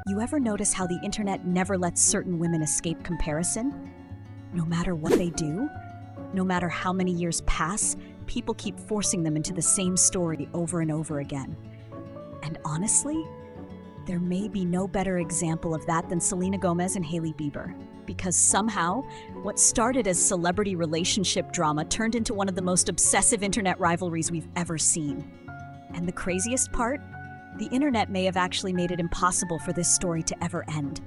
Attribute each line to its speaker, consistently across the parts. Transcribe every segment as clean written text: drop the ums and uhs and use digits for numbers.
Speaker 1: You ever notice how the internet never lets certain women escape comparison? No matter what they do, no matter how many years pass, people keep forcing them into the same story over and over again. And honestly, there may be no better example of that than Selena Gomez and Hailey Bieber. Because somehow, what started as celebrity relationship drama turned into one of the most obsessive internet rivalries we've ever seen. And the craziest part? The internet may have actually made it impossible for this story to ever end.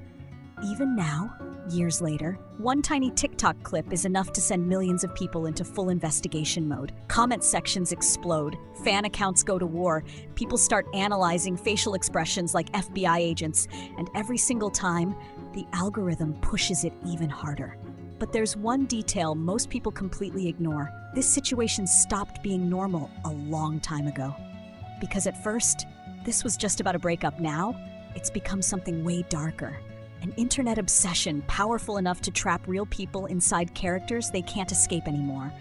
Speaker 1: Even now, years later, one tiny TikTok clip is enough to send millions of people into full investigation mode. Comment sections explode, fan accounts go to war, people start analyzing facial expressions like FBI agents, and every single time, the algorithm pushes it even harder. But there's one detail most people completely ignore. This situation stopped being normal a long time ago. Because at first, this was just about a breakup. Now, it's become something way darker. An internet obsession powerful enough to trap real people inside characters they can't escape anymore.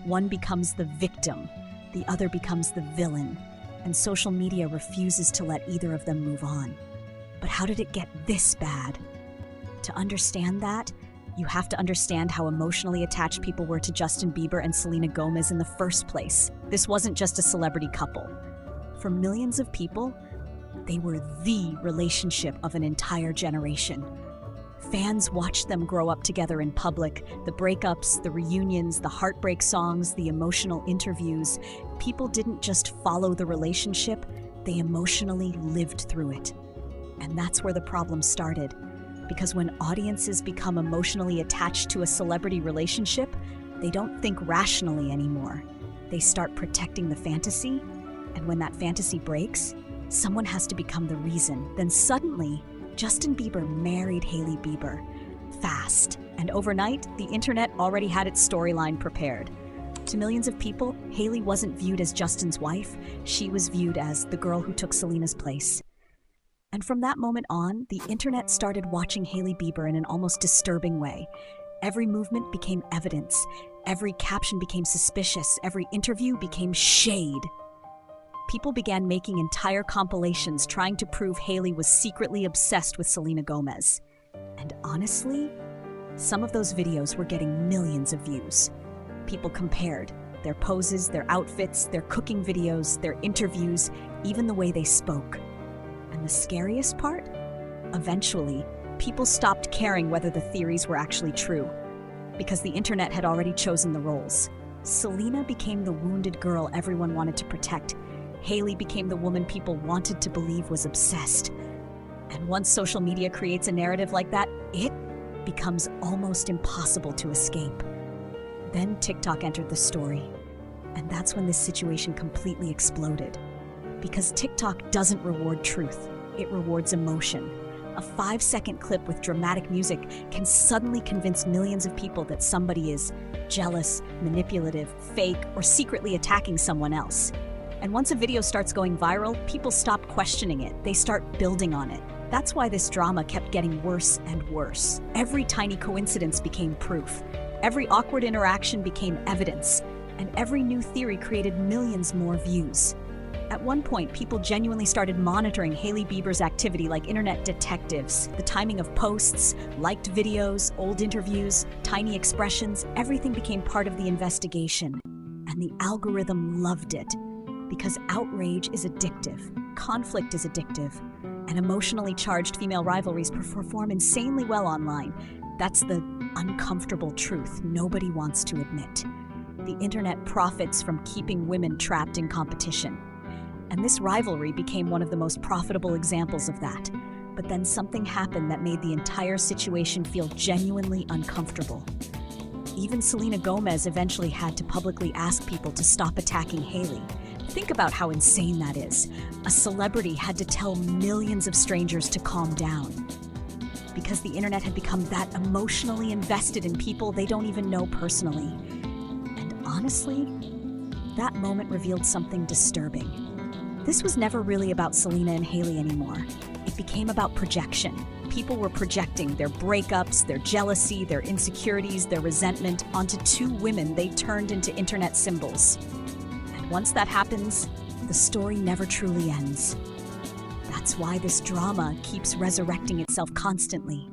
Speaker 1: One becomes the victim, the other becomes the villain, and social media refuses to let either of them move on. But how did it get this bad? To understand that, you have to understand how emotionally attached people were to Justin Bieber and Selena Gomez in the first place. This wasn't just a celebrity couple. For millions of people, they were the relationship of an entire generation. Fans watched them grow up together in public, the breakups, the reunions, the heartbreak songs, the emotional interviews. People didn't just follow the relationship, they emotionally lived through it. And that's where the problem started. Because when audiences become emotionally attached to a celebrity relationship, they don't think rationally anymore. They start protecting the fantasy, and when that fantasy breaks, someone has to become the reason. Then suddenly, Justin Bieber married Hailey Bieber. Fast. And overnight, the internet already had its storyline prepared. To millions of people, Hailey wasn't viewed as Justin's wife. She was viewed as the girl who took Selena's place. And from that moment on, the internet started watching Hailey Bieber in an almost disturbing way. Every movement became evidence. Every caption became suspicious. Every interview became shade. People began making entire compilations trying to prove Hailey was secretly obsessed with Selena Gomez. And honestly, some of those videos were getting millions of views. People compared their poses, their outfits, their cooking videos, their interviews, even the way they spoke. And the scariest part? Eventually, people stopped caring whether the theories were actually true, because the internet had already chosen the roles. Selena became the wounded girl everyone wanted to protect. Hailey became the woman people wanted to believe was obsessed. And once social media creates a narrative like that, it becomes almost impossible to escape. Then TikTok entered the story. And that's when this situation completely exploded. Because TikTok doesn't reward truth, it rewards emotion. A 5-second clip with dramatic music can suddenly convince millions of people that somebody is jealous, manipulative, fake, or secretly attacking someone else. And once a video starts going viral, people stop questioning it. They start building on it. That's why this drama kept getting worse and worse. Every tiny coincidence became proof. Every awkward interaction became evidence. And every new theory created millions more views. At one point, people genuinely started monitoring Hailey Bieber's activity like internet detectives. The timing of posts, liked videos, old interviews, tiny expressions, everything became part of the investigation. And the algorithm loved it. Because outrage is addictive, conflict is addictive, and emotionally charged female rivalries perform insanely well online. That's the uncomfortable truth nobody wants to admit. The internet profits from keeping women trapped in competition. And this rivalry became one of the most profitable examples of that. But then something happened that made the entire situation feel genuinely uncomfortable. Even Selena Gomez eventually had to publicly ask people to stop attacking Hailey. Think about how insane that is. A celebrity had to tell millions of strangers to calm down. Because the internet had become that emotionally invested in people they don't even know personally. And honestly, that moment revealed something disturbing. This was never really about Selena and Hailey anymore. It became about projection. People were projecting their breakups, their jealousy, their insecurities, their resentment onto two women they turned into internet symbols. And once that happens, the story never truly ends. That's That's why this drama keeps resurrecting itself constantly.